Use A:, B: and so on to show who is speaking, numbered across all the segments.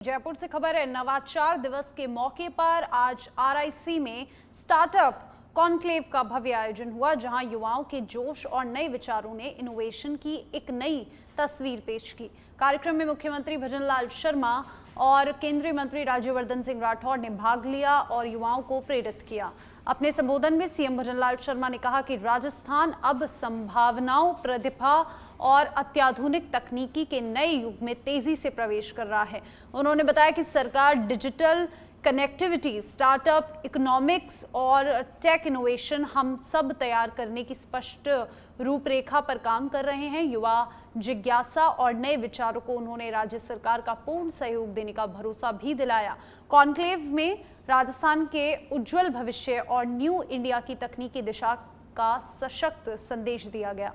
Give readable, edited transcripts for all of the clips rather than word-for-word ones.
A: जयपुर से खबर है। नवाचार दिवस के मौके पर आज आरआईसी में स्टार्टअप कॉन्क्लेव का भव्य आयोजन हुआ, जहां युवाओं के जोश और नए विचारों ने इनोवेशन की एक नई तस्वीर पेश की। कार्यक्रम में मुख्यमंत्री भजनलाल शर्मा और केंद्रीय मंत्री राज्यवर्धन सिंह राठौड़ ने भाग लिया और युवाओं को प्रेरित किया। अपने संबोधन में सीएम भजनलाल शर्मा ने कहा कि राजस्थान अब संभावनाओं, प्रतिभा और अत्याधुनिक तकनीकी के नए युग में तेजी से प्रवेश कर रहा है। उन्होंने बताया कि सरकार डिजिटल कनेक्टिविटी, स्टार्टअप, इकोनॉमिक्स और टेक इनोवेशन हम सब तैयार करने की स्पष्ट रूपरेखा पर काम कर रहे हैं। युवा जिज्ञासा और नए विचारों को उन्होंने राज्य सरकार का पूर्ण सहयोग देने का भरोसा भी दिलाया। कॉन्क्लेव में राजस्थान के उज्जवल भविष्य और न्यू इंडिया की तकनीकी दिशा का सशक्त संदेश दिया गया।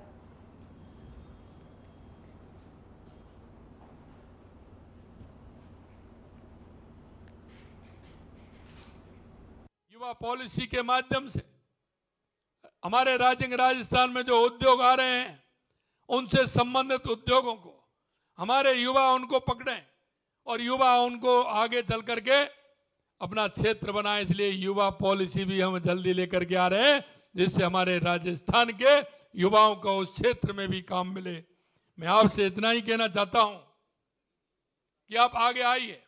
B: युवा पॉलिसी के माध्यम से हमारे राज्य राजस्थान में जो उद्योग आ रहे हैं, उनसे संबंधित उद्योगों को हमारे युवा उनको पकड़ें और युवा उनको आगे चल करके अपना क्षेत्र बनाए। इसलिए युवा पॉलिसी भी हम जल्दी लेकर के आ रहे हैं, जिससे हमारे राजस्थान के युवाओं को उस क्षेत्र में भी काम मिले। मैं आपसे इतना ही कहना चाहता हूं कि आप आगे आइए,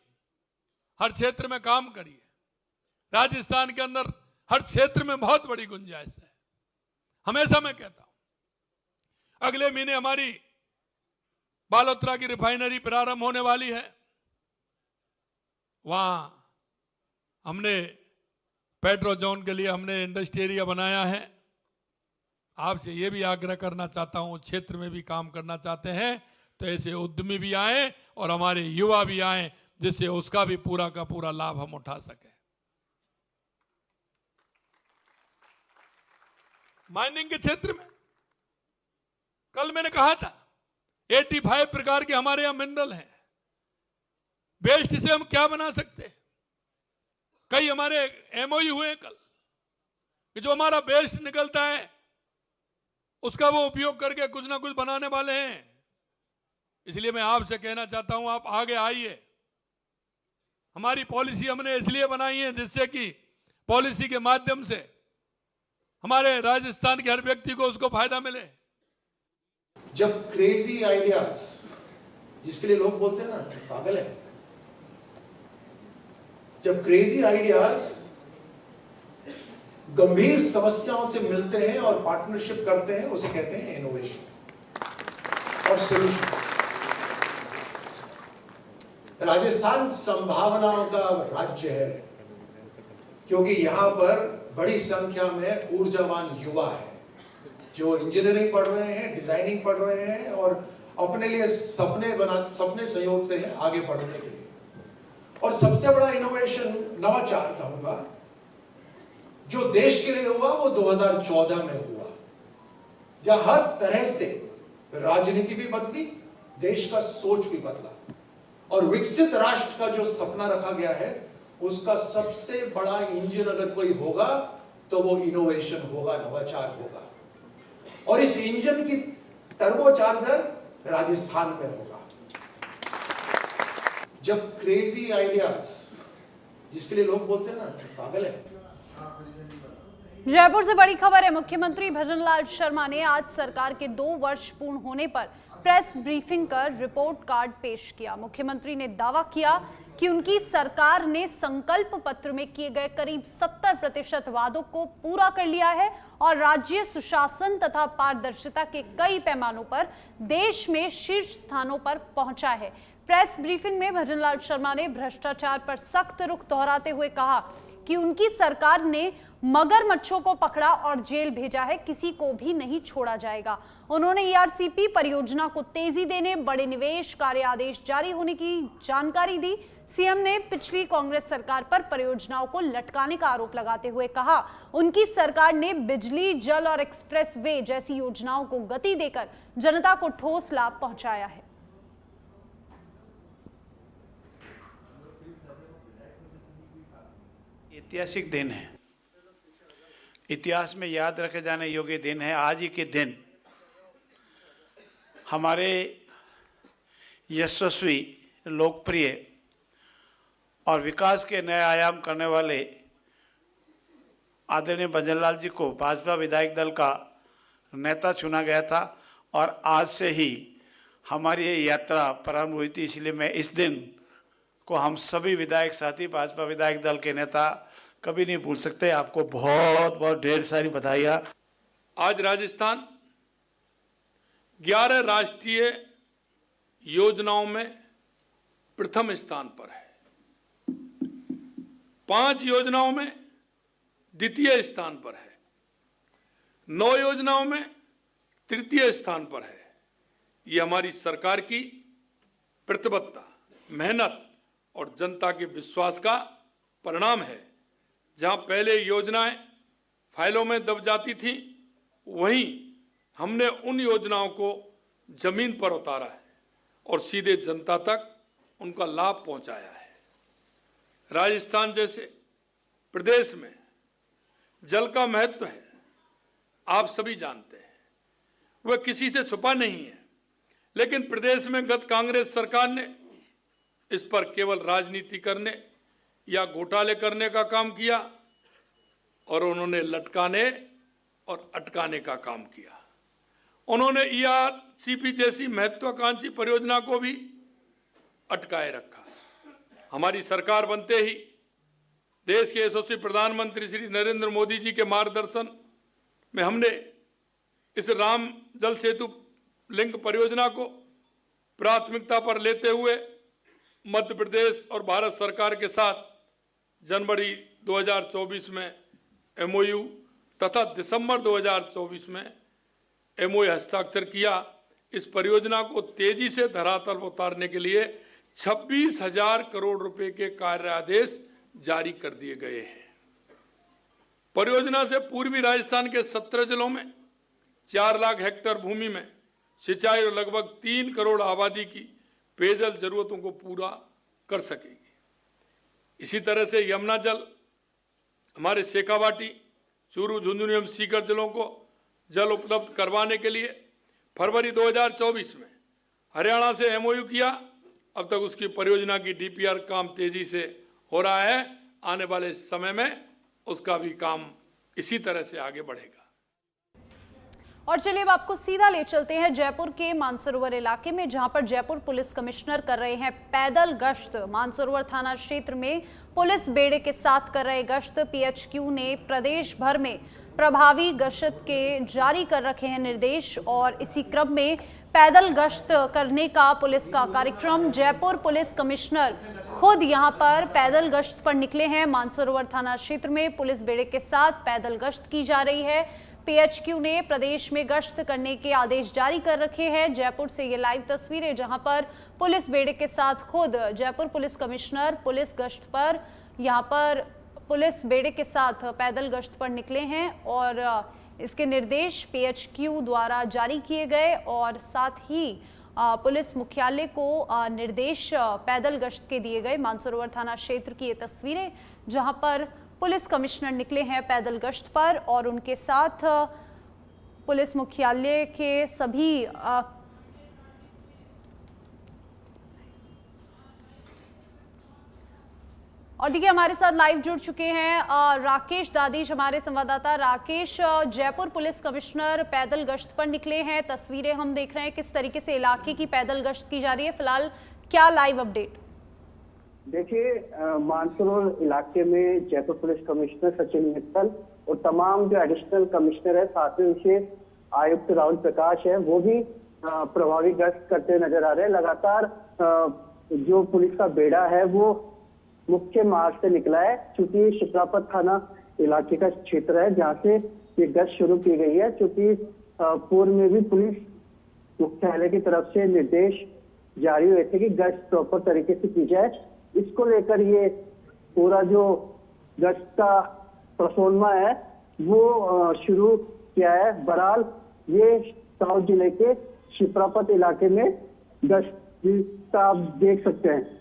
B: हर क्षेत्र में काम करिए। राजस्थान के अंदर हर क्षेत्र में बहुत बड़ी गुंजाइश है। हमेशा मैं कहता हूं, अगले महीने हमारी बालोतरा की रिफाइनरी प्रारंभ होने वाली है। वहां हमने पेट्रोजोन के लिए हमने इंडस्ट्री एरिया बनाया है। आपसे यह भी आग्रह करना चाहता हूं, क्षेत्र में भी काम करना चाहते हैं तो ऐसे उद्यमी भी आए और हमारे युवा भी आए, जिससे उसका भी पूरा का पूरा लाभ हम उठा सकें। माइनिंग के क्षेत्र में कल मैंने कहा था 85 प्रकार के हमारे यहां मिनरल हैं। वेस्ट से हम क्या बना सकते हैं? कई हमारे एमओयू हुए कल कि जो हमारा वेस्ट निकलता है उसका वो उपयोग करके कुछ ना कुछ बनाने वाले हैं। इसलिए मैं आपसे कहना चाहता हूं, आप आगे आइए। हमारी पॉलिसी हमने इसलिए बनाई है जिससे कि पॉलिसी के माध्यम से हमारे राजस्थान के हर व्यक्ति को उसको फायदा मिले।
C: जब क्रेजी आइडियाज, जिसके लिए लोग बोलते हैं ना पागल है, जब क्रेजी आइडियाज गंभीर समस्याओं से मिलते हैं और पार्टनरशिप करते हैं, उसे कहते हैं इनोवेशन और सॉल्यूशंस। राजस्थान संभावनाओं का राज्य है, क्योंकि यहां पर बड़ी संख्या में ऊर्जावान युवा है जो इंजीनियरिंग पढ़ रहे हैं, डिजाइनिंग पढ़ रहे हैं और अपने लिए सपने संयोजते हैं आगे बढ़ने के लिए। और सबसे बड़ा इनोवेशन, नवाचार कहूंगा, जो देश के लिए हुआ वो 2014 में हुआ, जहां हर तरह से राजनीति भी बदली, देश का सोच भी बदला और विकसित राष्ट्र का जो सपना रखा गया है उसका सबसे बड़ा इंजन अगर कोई होगा तो वो इनोवेशन होगा, नवाचार होगा। और इस इंजन की टर्बोचार्जर राजस्थान में होगा। जब क्रेजी आइडियाज, जिसके लिए लोग बोलते हैं ना पागल है।
A: जयपुर से बड़ी खबर है। मुख्यमंत्री भजनलाल शर्मा ने आज सरकार के 2 वर्ष पूर्ण होने पर प्रेस ब्रीफिंग कर रिपोर्ट कार्ड पेश किया। मुख्यमंत्री ने दावा किया कि उनकी सरकार ने संकल्प पत्र में किए गए करीब 70% वादों को पूरा कर लिया है और राज्य सुशासन तथा पारदर्शिता के कई पैमानों पर देश में शीर्ष स्थानों पर पहुंचा है। प्रेस ब्रीफिंग में भजनलाल शर्मा ने भ्रष्टाचार पर सख्त रुख दोहराते हुए कहा कि उनकी सरकार ने मगरमच्छों को पकड़ा और जेल भेजा है, किसी को भी नहीं छोड़ा जाएगा। उन्होंने ईआरसीपी परियोजना को तेजी देने, बड़े निवेश कार्य आदेश जारी होने की जानकारी दी। सीएम ने पिछली कांग्रेस सरकार पर परियोजनाओं को लटकाने का आरोप लगाते हुए कहा, उनकी सरकार ने बिजली, जल और एक्सप्रेस वे जैसी योजनाओं को गति देकर जनता को ठोस लाभ पहुंचाया है।
D: ऐतिहासिक दिन है, इतिहास में याद रखे जाने योग्य दिन है। आज ही के दिन हमारे यशस्वी, लोकप्रिय और विकास के नए आयाम करने वाले आदरणीय भंजनलाल जी को भाजपा विधायक दल का नेता चुना गया था और आज से ही हमारी ये यात्रा प्रारंभ हुई थी। इसलिए मैं इस दिन को हम सभी विधायक साथी भाजपा विधायक दल के नेता कभी नहीं भूल सकते। आपको बहुत बहुत ढेर सारी बधाइयाँ।
B: आज राजस्थान 11 राष्ट्रीय योजनाओं में प्रथम स्थान पर है, 5 योजनाओं में द्वितीय स्थान पर है, 9 योजनाओं में तृतीय स्थान पर है। ये हमारी सरकार की प्रतिबद्धता, मेहनत और जनता के विश्वास का परिणाम है। जहां पहले योजनाएं फाइलों में दब जाती थी, वहीं हमने उन योजनाओं को जमीन पर उतारा है और सीधे जनता तक उनका लाभ पहुंचाया है। राजस्थान जैसे प्रदेश में जल का महत्व है, आप सभी जानते हैं, वह किसी से छुपा नहीं है। लेकिन प्रदेश में गत कांग्रेस सरकार ने इस पर केवल राजनीति करने या घोटाले करने का काम किया और उन्होंने लटकाने और अटकाने का काम किया। उन्होंने ERCP जैसी महत्वाकांक्षी परियोजना को भी अटकाए रखा। हमारी सरकार बनते ही देश के यशस्वी प्रधानमंत्री श्री नरेंद्र मोदी जी के मार्गदर्शन में हमने इस राम जल सेतु लिंक परियोजना को प्राथमिकता पर लेते हुए मध्य प्रदेश और भारत सरकार के साथ जनवरी 2024 में MOU तथा दिसंबर 2024 में MOU हस्ताक्षर किया। इस परियोजना को तेजी से धरातल पर उतारने के लिए 26,000 करोड़ रुपए के कार्य आदेश जारी कर दिए गए हैं। परियोजना से पूर्वी राजस्थान के 17 जिलों में 4 लाख हेक्टेयर भूमि में सिंचाई और लगभग 3 करोड़ आबादी की पेयजल जरूरतों को पूरा कर सकेगी। इसी तरह से यमुना जल हमारे शेखावाटी, चूरू, झुंझुनू एवं सीकर जिलों को जल उपलब्ध करवाने के लिए फरवरी 2024 में हरियाणा से MOU किया। अब तक उसकी परियोजना की DPR काम तेजी से हो रहा है। आने वाले समय में उसका भी काम इसी तरह से आगे बढ़ेगा।
A: और चलिए अब आपको सीधा ले चलते हैं जयपुर के मानसरोवर इलाके में, जहां पर जयपुर पुलिस कमिश्नर कर रहे हैं पैदल गश्त। मानसरोवर थाना क्षेत्र में पुलिस बेड़े के साथ कर रहे गश्त। PHQ ने प्रदेश भर में प्रभावी गश्त के जारी कर रखे हैं निर्देश और इसी क्रम में पैदल गश्त करने का पुलिस का कार्यक्रम। जयपुर पुलिस कमिश्नर खुद यहां पर पैदल गश्त पर निकले हैं। मानसरोवर थाना क्षेत्र में पुलिस बेड़े के साथ पैदल गश्त की जा रही है। PHQ ने प्रदेश में गश्त करने के आदेश जारी कर रखे हैं। जयपुर से ये लाइव तस्वीरें, जहां पर पुलिस बेड़े के साथ खुद जयपुर पुलिस कमिश्नर पुलिस गश्त पर यहां पर पुलिस बेड़े के साथ पैदल गश्त पर निकले हैं और इसके निर्देश PHQ द्वारा जारी किए गए और साथ ही पुलिस मुख्यालय को निर्देश पैदल गश्त के दिए गए। मानसरोवर थाना क्षेत्र की ये तस्वीरें, जहां पर पुलिस कमिश्नर निकले हैं पैदल गश्त पर और उनके साथ पुलिस मुख्यालय के सभी और देखिए हमारे साथ लाइव जुड़ चुके हैं राकेश दादीज, हमारे संवाददाता। राकेश, जयपुर पुलिस कमिश्नर पैदल गश्त पर निकले हैं, तस्वीरें हम देख रहे हैं किस तरीके से इलाके की पैदल गश्त की जा रही है। फिलहाल क्या लाइव अपडेट?
E: देखिए, मानसरोवर इलाके में जयपुर पुलिस कमिश्नर सचिन मित्तल और तमाम जो एडिशनल कमिश्नर है, साथ में विशेष आयुक्त राहुल प्रकाश है, वो भी प्रभावी गश्त करते नजर आ रहे हैं। लगातार जो पुलिस का बेड़ा है वो मुख्य मार्ग से निकला है, चूंकि शिप्रापत थाना इलाके का क्षेत्र है जहाँ से ये गश्त शुरू की गई है। चूंकि पूर्व में भी पुलिस मुख्यालय की तरफ से निर्देश जारी हुए थे कि गश्त प्रॉपर तरीके से की जाए। इसको लेकर ये पूरा जो गश्त का प्रसोनमा है वो शुरू किया है। बहरहाल ये साउथ जिले के शिप्रापत इलाके में गश्त आप देख सकते हैं।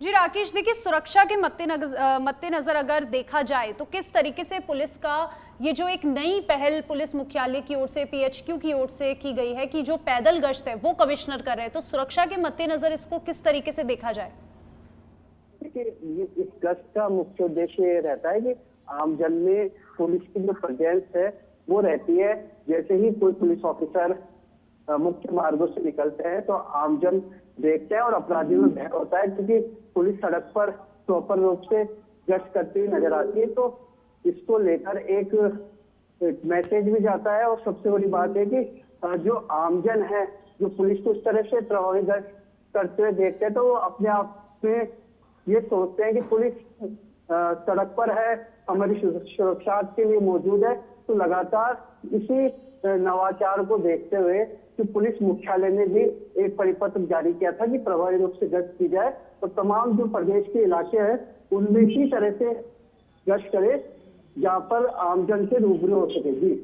A: जी राकेश, देखिए सुरक्षा के मद्देनजर अगर देखा जाए तो किस तरीके से पुलिस का ये जो एक नई पहल पुलिस मुख्यालय की ओर से PHQ की ओर से की गई है कि जो पैदल गश्त है वो कमिश्नर कर रहे हैं, तो सुरक्षा के मद्देनजर इसको किस तरीके से देखा जाए?
E: देखिए, इस गश्त का मुख्य उद्देश्य ये रहता है कि आमजन में पुलिस की जो प्रेजेंस है वो रहती है। जैसे ही कोई पुलिस ऑफिसर मुख्य मार्गों से निकलते हैं तो आमजन देखते हैं और अपराधियों में भय होता है, क्योंकि पुलिस सड़क पर प्रॉपर रूप से गश्त करती हुई नजर आती है। तो इसको लेकर एक मैसेज भी जाता है। और सबसे बड़ी बात है कि जो आमजन है, जो पुलिस को इस तरह से प्रभावी गश्त करते हुए देखते हैं, तो वो अपने आप में ये सोचते हैं कि पुलिस सड़क पर है, हमारी सुरक्षा के लिए मौजूद है। तो लगातार इसी नवाचार को देखते हुए कि पुलिस मुख्यालय ने भी एक परिपत्र जारी किया था कि प्रभावी रूप से गश्त की जाए, तो तमाम जो प्रदेश के इलाके हैं उनमें इसी तरह से गश्त करे जहाँ पर आमजन से रूबरू हो सके।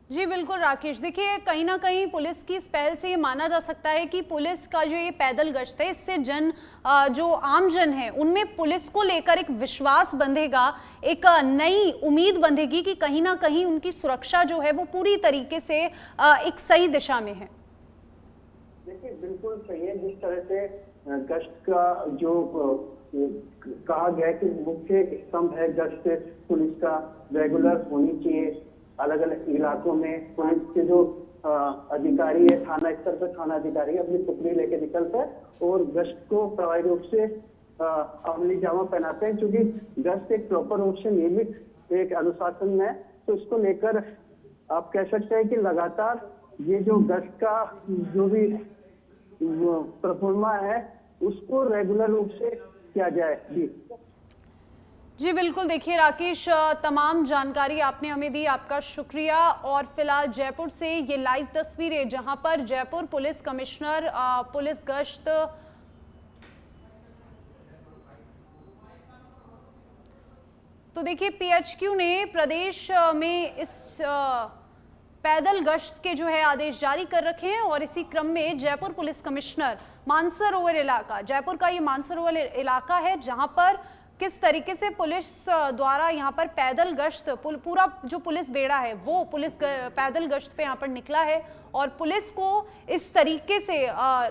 A: जी बिल्कुल राकेश, देखिए कहीं ना कहीं पुलिस की इस पहल से ये माना जा सकता है कि पुलिस का जो ये पैदल गश्त है, इससे जो आमजन है उनमें पुलिस को लेकर एक विश्वास बंधेगा, एक नई उम्मीद बंधेगी कि कहीं ना कहीं उनकी सुरक्षा जो है वो पूरी तरीके से एक सही दिशा में है।
E: देखिए बिल्कुल सही है। जिस तरह से गश्त का जो कहा गया कि मुख्य स्तंभ है गश्त पुलिस का रेगुलर होनी चाहिए। अलग अलग इलाकों में पुलिस के जो अधिकारी है, थाना स्तर पर थाना अधिकारी अपनी टुकड़ी लेके निकलते हैं और गश्त को प्रभावी रूप से अमली जामा पहनाते हैं, क्योंकि गश्त एक प्रॉपर रूप से नियमित एक अनुशासन में है। तो इसको लेकर आप कह सकते हैं कि लगातार ये जो गश्त का जो भी परफॉर्मा है उसको रेगुलर रूप से किया जाए।
A: जी बिल्कुल, देखिए राकेश, तमाम जानकारी आपने हमें दी, आपका शुक्रिया। और फिलहाल जयपुर से ये लाइव तस्वीरें जहां पर जयपुर पुलिस कमिश्नर पुलिस गश्त तो देखिए पीएचक्यू ने प्रदेश में इस पैदल गश्त के जो है आदेश जारी कर रखे हैं और इसी क्रम में जयपुर पुलिस कमिश्नर मानसरोवर इलाका, जयपुर का ये मानसरोवर इलाका है जहां पर किस तरीके से पुलिस द्वारा यहाँ पर पैदल गश्त, पूरा जो पुलिस बेड़ा है वो पुलिस पैदल गश्त पे यहाँ पर निकला है और पुलिस को इस तरीके से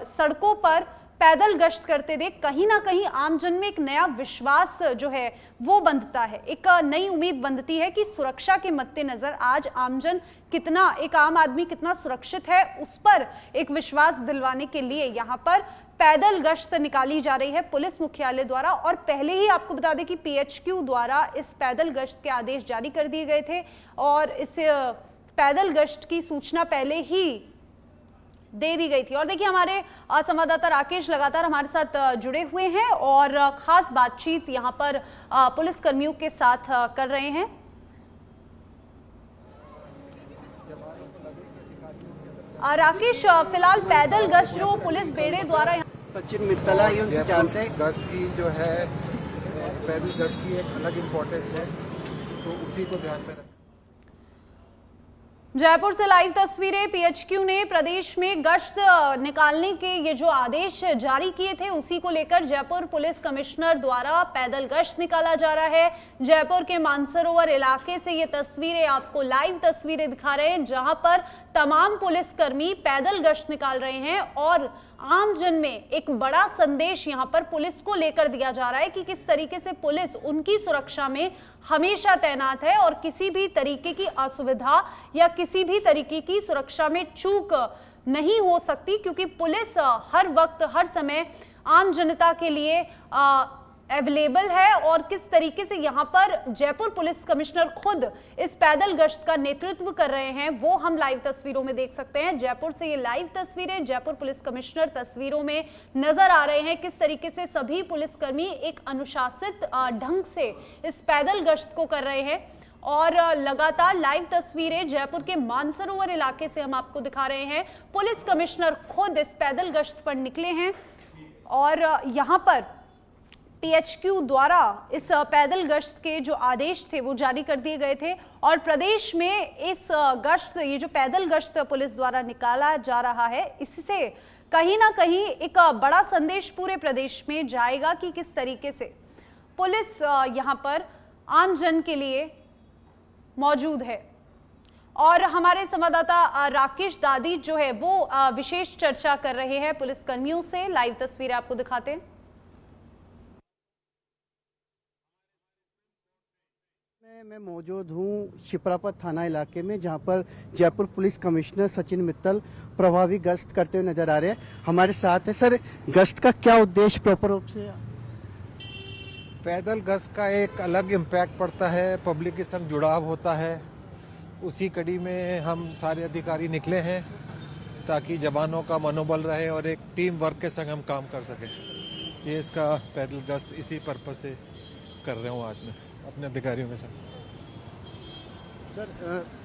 A: सड़कों पर पैदल गश्त करते देख कहीं ना कहीं आमजन में एक नया विश्वास जो है वो बंधता है, एक नई उम्मीद बंधती है कि सुरक्षा के मद्देनजर आज आमजन कितना, एक आम आदमी कितना सुरक्षित है, उस पर एक विश्वास दिलवाने के लिए यहाँ पर पैदल गश्त निकाली जा रही है पुलिस मुख्यालय द्वारा। और पहले ही आपको बता दें कि पीएचक्यू द्वारा इस पैदल गश्त के आदेश जारी कर दिए गए थे और इस पैदल गश्त की सूचना पहले ही दे दी गई थी। और देखिए हमारे संवाददाता राकेश लगातार हमारे साथ जुड़े हुए हैं और खास बातचीत यहाँ पर पुलिस कर्मियों के साथ कर रहे हैं। राकेश, फिलहाल पैदल गश्त जो पुलिस बेड़े द्वारा
F: सचिन मित्तल ही उनसे जानते हैं।
G: गश्त की जो है पैदल गश्त की एक अलग इम्पोर्टेंस है, तो उसी को ध्यान से रखें।
A: जयपुर से लाइव तस्वीरें, पीएचक्यू ने प्रदेश में गश्त निकालने के ये जो आदेश जारी किए थे उसी को लेकर जयपुर पुलिस कमिश्नर द्वारा पैदल गश्त निकाला जा रहा है। जयपुर के मानसरोवर इलाके से ये तस्वीरें आपको लाइव तस्वीरें दिखा रहे हैं जहां पर तमाम पुलिसकर्मी पैदल गश्त निकाल रहे हैं और आम जन में एक बड़ा संदेश यहां पर पुलिस को लेकर दिया जा रहा है कि किस तरीके से पुलिस उनकी सुरक्षा में हमेशा तैनात है और किसी भी तरीके की असुविधा या किसी भी तरीके की सुरक्षा में चूक नहीं हो सकती, क्योंकि पुलिस हर वक्त हर समय आम जनता के लिए अवेलेबल है। और किस तरीके से यहाँ पर जयपुर पुलिस कमिश्नर खुद इस पैदल गश्त का नेतृत्व कर रहे हैं वो हम लाइव तस्वीरों में देख सकते हैं। जयपुर से ये लाइव तस्वीरें, जयपुर पुलिस कमिश्नर तस्वीरों में नजर आ रहे हैं किस तरीके से सभी पुलिसकर्मी एक अनुशासित ढंग से इस पैदल गश्त को कर रहे हैं। और लगातार लाइव तस्वीरें जयपुर के मानसरोवर इलाके से हम आपको दिखा रहे हैं। पुलिस कमिश्नर खुद इस पैदल गश्त पर निकले हैं और यहाँ पर पीएचक्यू द्वारा इस पैदल गश्त के जो आदेश थे वो जारी कर दिए गए थे और प्रदेश में इस गश्त, ये जो पैदल गश्त पुलिस द्वारा निकाला जा रहा है, इससे कहीं ना कहीं एक बड़ा संदेश पूरे प्रदेश में जाएगा कि किस तरीके से पुलिस यहाँ पर आम जन के लिए मौजूद है। और हमारे संवाददाता राकेश दादी जो है वो विशेष चर्चा कर रहे हैं पुलिस कर्मियों से। लाइव तस्वीरें आपको दिखाते हैं।
F: मैं मौजूद हूँ शिप्रापत थाना इलाके में, जहाँ पर जयपुर पुलिस कमिश्नर सचिन मित्तल प्रभावी गश्त करते हुए नजर आ रहे हैं। हमारे साथ है सर, गश्त का क्या उद्देश्य प्रॉपर रूप से?
G: पैदल गश्त का एक अलग इम्पैक्ट पड़ता है, पब्लिक के संग जुड़ाव होता है। उसी कड़ी में हम सारे अधिकारी निकले हैं ताकि जवानों का मनोबल रहे और एक टीम वर्क के संग हम काम कर सकें। ये इसका पैदल गश्त इसी पर्पज से कर रहे हूँ आज मैं अपने अधिकारियों के साथ।
F: सर,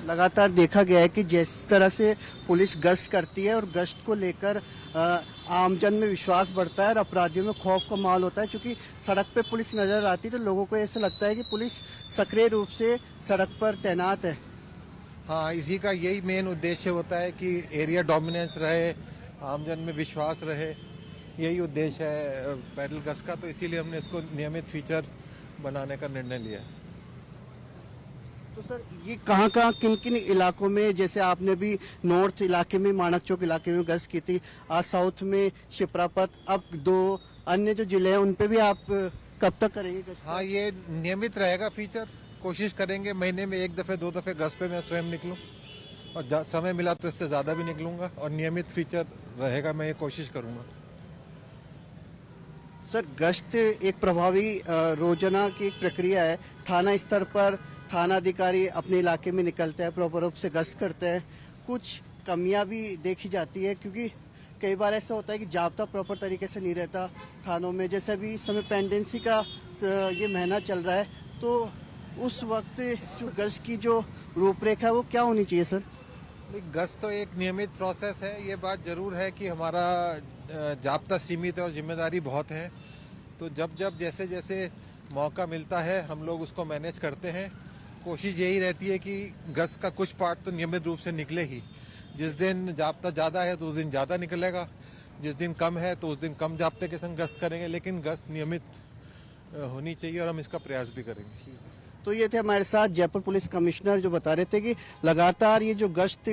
F: लगातार देखा गया है कि जिस तरह से पुलिस गश्त करती है और गश्त को लेकर आमजन में विश्वास बढ़ता है और अपराधियों में खौफ का माहौल होता है। क्योंकि सड़क पे पुलिस नजर आती है तो लोगों को ऐसा लगता है कि पुलिस सक्रिय रूप से सड़क पर तैनात है।
G: हाँ, इसी का यही मेन उद्देश्य होता है कि एरिया डोमिनेंस रहे, आमजन में विश्वास रहे। यही उद्देश्य है पैदल गश्त का, तो इसीलिए हमने इसको नियमित फीचर बनाने का निर्णय लिया है।
F: तो सर, ये कहाँ किन किन इलाकों में, जैसे आपने भी नॉर्थ इलाके में माणक चौक इलाके में गश्त की थी, आज साउथ में शिप्रापत, अब 2 अन्य जो जिले हैं उन पे भी आप कब तक करेंगे गश्त?
G: हाँ, ये नियमित रहेगा फीचर। कोशिश करेंगे महीने में 1 दफे 2 दफे गश्त पे मैं स्वयं निकलूं, और समय मिला तो इससे ज्यादा भी निकलूंगा, और नियमित फीचर रहेगा, मैं ये कोशिश करूंगा।
F: सर, गश्त एक प्रभावी रोजाना की एक प्रक्रिया है। थाना स्तर पर थाना अधिकारी अपने इलाके में निकलते हैं, प्रॉपर रूप से गश्त करते हैं। कुछ कमियां भी देखी जाती है क्योंकि कई बार ऐसा होता है कि जाब्ता प्रॉपर तरीके से नहीं रहता थानों में। जैसे अभी इस समय पेंडेंसी का ये महीना चल रहा है, तो उस वक्त जो गश्त की जो रूपरेखा है वो क्या होनी चाहिए सर?
G: गश्त तो एक नियमित प्रोसेस है। ये बात जरूर है कि हमारा जाब्ता सीमित है और जिम्मेदारी बहुत है, तो जब जब जैसे जैसे मौका मिलता है हम लोग उसको मैनेज करते हैं। कोशिश यही रहती है कि गश्त का कुछ पार्ट तो नियमित रूप से निकले ही। जिस दिन जाब्ता ज़्यादा है तो उस दिन ज़्यादा निकलेगा, जिस दिन कम है तो उस दिन कम जाब्ते के संग गश्त करेंगे, लेकिन गश्त नियमित होनी चाहिए और हम इसका प्रयास भी करेंगे।
F: तो ये थे हमारे साथ जयपुर पुलिस कमिश्नर, जो बता रहे थे कि लगातार ये जो गश्त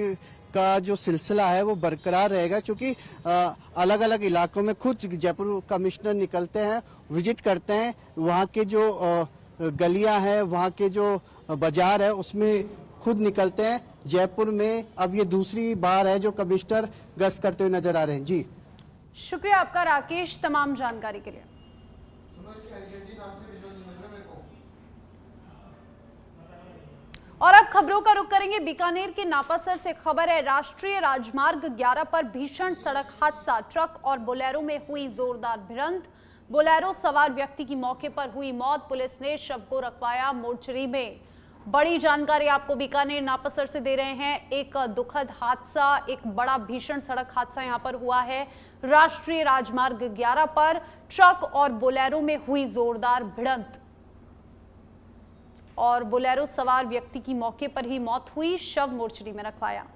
F: का जो सिलसिला है वो बरकरार रहेगा। क्योंकि अलग अलग इलाकों में खुद जयपुर कमिश्नर निकलते हैं, विजिट करते हैं, वहाँ के जो गलियां हैं, वहाँ के जो बाजार है उसमें खुद निकलते हैं। जयपुर में अब ये दूसरी बार है जो कमिश्नर गश्त करते हुए नजर आ रहे हैं। जी
A: शुक्रिया आपका राकेश, तमाम जानकारी के लिए। और अब खबरों का रुख करेंगे बीकानेर के नापासर से। खबर है, राष्ट्रीय राजमार्ग 11 पर भीषण सड़क हादसा, ट्रक और बोलेरो में हुई जोरदार भिड़ंत। बोलेरो सवार व्यक्ति की मौके पर हुई मौत। पुलिस ने शव को रखवाया मोर्चरी में। बड़ी जानकारी आपको बीकानेर नापासर से दे रहे हैं। एक दुखद हादसा, एक बड़ा भीषण सड़क हादसा यहां पर हुआ है। राष्ट्रीय राजमार्ग 11 पर ट्रक और बोलेरो में हुई जोरदार भिड़ंत और बोलेरो सवार व्यक्ति की मौके पर ही मौत हुई, शव मोर्चरी में रखवाया।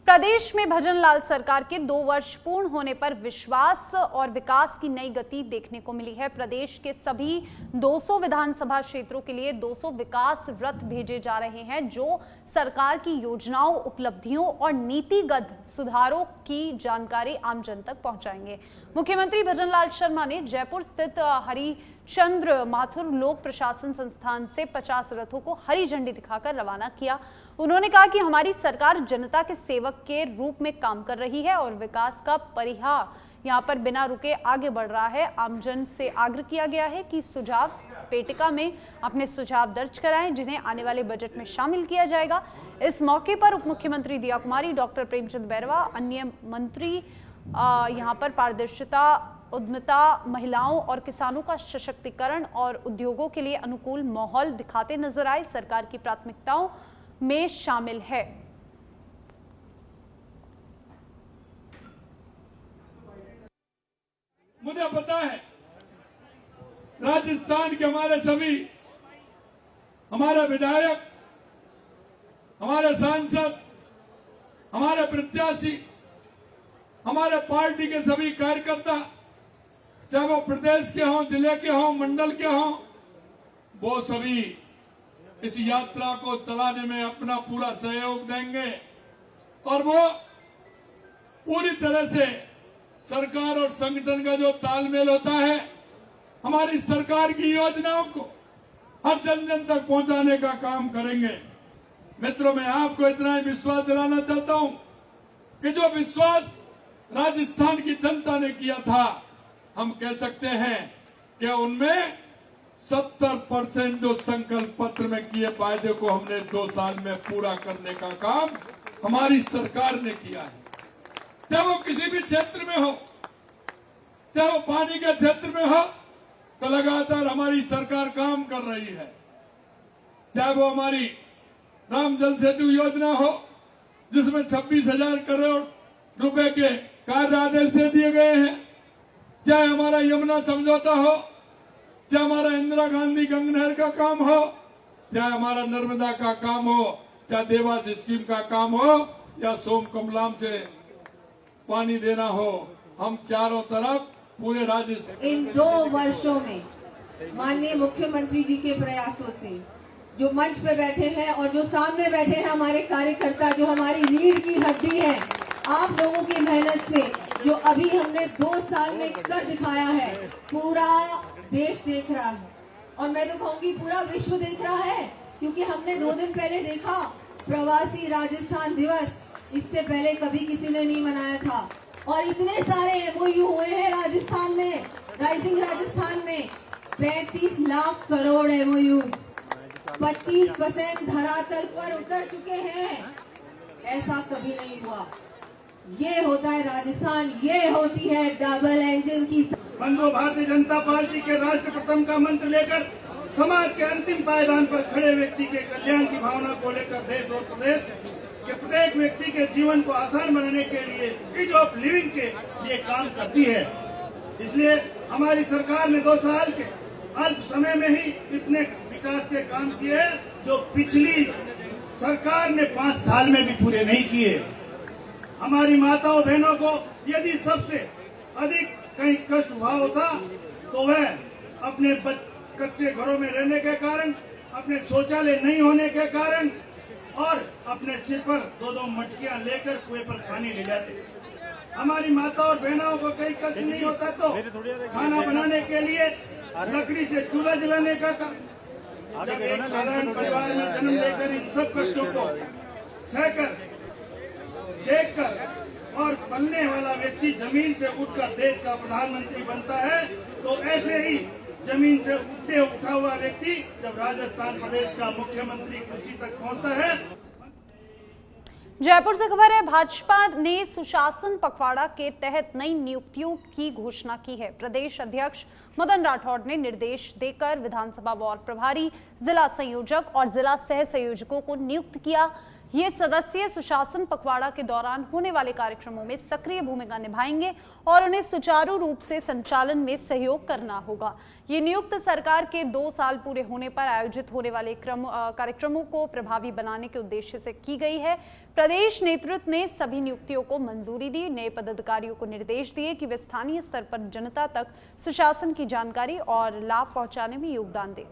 A: प्रदेश में भजनलाल सरकार के 2 वर्ष पूर्ण होने पर विश्वास और विकास की नई गति देखने को मिली है। प्रदेश के सभी 200 विधानसभा क्षेत्रों के लिए 200 विकास रथ भेजे जा रहे हैं, जो सरकार की योजनाओं, उपलब्धियों और नीतिगत सुधारों की जानकारी आमजन तक पहुंचाएंगे। मुख्यमंत्री भजनलाल शर्मा ने जयपुर स्थित हरिचंद्र माथुर लोक प्रशासन संस्थान से 50 रथों को हरी झंडी दिखाकर रवाना किया। उन्होंने कहा कि हमारी सरकार जनता के सेवक के रूप में काम कर रही है और विकास का परिहा यहां पर बिना रुके आगे बढ़ रहा है। आमजन से आग्रह किया गया है कि सुझाव पेटिका में अपने सुझाव दर्ज कराएं, जिन्हें आने वाले बजट में शामिल किया जाएगा। इस मौके पर उप मुख्यमंत्री दिया कुमारी, डॉक्टर प्रेमचंद बैरवा, अन्य मंत्री यहां पर पारदर्शिता, उद्यमिता, महिलाओं और किसानों का सशक्तिकरण और उद्योगों के लिए अनुकूल माहौल दिखाते नजर आए। सरकार की प्राथमिकताओं में शामिल है।
B: मुझे पता है राजस्थान के हमारे विधायक, हमारे सांसद, हमारे प्रत्याशी, हमारे पार्टी के सभी कार्यकर्ता, चाहे वो प्रदेश के हों, जिले के हों, मंडल के हों, वो सभी इस यात्रा को चलाने में अपना पूरा सहयोग देंगे और वो पूरी तरह से सरकार और संगठन का जो तालमेल होता है, हमारी सरकार की योजनाओं को हर जन जन तक पहुंचाने का काम करेंगे। मित्रों, मैं आपको इतना ही विश्वास दिलाना चाहता हूं कि जो विश्वास राजस्थान की जनता ने किया था, हम कह सकते हैं कि उनमें 70% जो संकल्प पत्र में किए वायदे को हमने 2 साल में पूरा करने का काम हमारी सरकार ने किया है। चाहे वो किसी भी क्षेत्र में हो, चाहे वो पानी के क्षेत्र में हो, तो लगातार हमारी सरकार काम कर रही है। चाहे वो हमारी राम जल सेतु योजना हो, जिसमें 26,000 करोड़ रुपए के कार्य आदेश दे दिए गए हैं, चाहे हमारा यमुना समझौता हो, चाहे हमारा इंदिरा गांधी गंगा नहर का काम हो, चाहे हमारा नर्मदा का काम हो, चाहे देवास स्कीम का काम हो, या सोम कमलाम से पानी देना हो, हम चारों तरफ पूरे राज्य
H: इन 2 वर्षों में माननीय मुख्यमंत्री जी के प्रयासों से जो मंच पे बैठे हैं और जो सामने बैठे हैं हमारे कार्यकर्ता, जो हमारी रीढ़ की हड्डी है, आप लोगों की मेहनत से जो अभी हमने 2 साल में कर दिखाया है, पूरा देश देख रहा है और मैं तो कहूंगी पूरा विश्व देख रहा है, क्योंकि हमने 2 दिन पहले देखा प्रवासी राजस्थान दिवस, इससे पहले कभी किसी ने नहीं मनाया था और इतने सारे एमओयू हुए हैं राजस्थान में, राइजिंग राजस्थान में 35 लाख करोड़ एमओयू, 25% धरातल पर उतर चुके हैं। ऐसा कभी नहीं हुआ। ये होता है राजस्थान, ये होती है डबल इंजन की।
I: बंधु भारतीय जनता पार्टी के राष्ट्र प्रथम का मंत्र लेकर समाज के अंतिम पायदान पर खड़े व्यक्ति के कल्याण की भावना को लेकर देश और प्रदेश के प्रत्येक व्यक्ति के जीवन को आसान बनाने के लिए ईज ऑफ लिविंग के लिए काम करती है। इसलिए हमारी सरकार ने 2 साल के अल्प समय में ही इतने विकास के काम किए जो पिछली सरकार ने 5 साल में भी पूरे नहीं किए। हमारी माताओं बहनों को यदि सबसे अधिक कहीं कष्ट हुआ होता तो वह अपने कच्चे घरों में रहने के कारण, अपने शौचालय नहीं होने के कारण और अपने सिर पर 2-2 मटकियां लेकर कुएं पर पानी ले जाते। हमारी माता और बहनों को कहीं कष्ट नहीं होता तो खाना बनाने के लिए लकड़ी से चूल्हा जलाने का काम। जब एक साधारण परिवार में जन्म लेकर इन सब कष्टों को सहकर, देखकर और पलने वाला व्यक्ति जमीन से उठकर देश का प्रधानमंत्री बनता है, तो ऐसे ही जमीन से उठा हुआ व्यक्ति जब राजस्थान प्रदेश का मुख्यमंत्री कुर्सी तक पहुंचता है।
A: जयपुर से खबर है, भाजपा ने सुशासन पखवाड़ा के तहत नई नियुक्तियों की घोषणा की है। प्रदेश अध्यक्ष मदन राठौड़ ने निर्देश देकर विधानसभा वार्ड प्रभारी, जिला संयोजक और जिला सह संयोजकों को नियुक्त किया। ये सदस्य सुशासन पखवाड़ा के दौरान होने वाले कार्यक्रमों में सक्रिय भूमिका निभाएंगे और उन्हें सुचारू रूप से संचालन में सहयोग करना होगा। ये नियुक्त सरकार के 2 साल पूरे होने पर आयोजित होने वाले कार्यक्रमों को प्रभावी बनाने के उद्देश्य से की गई है। प्रदेश नेतृत्व ने सभी नियुक्तियों को मंजूरी दी। नए पदाधिकारियों को निर्देश दिए कि वे स्थानीय स्तर पर जनता तक सुशासन की जानकारी और लाभ पहुंचाने में योगदान दें।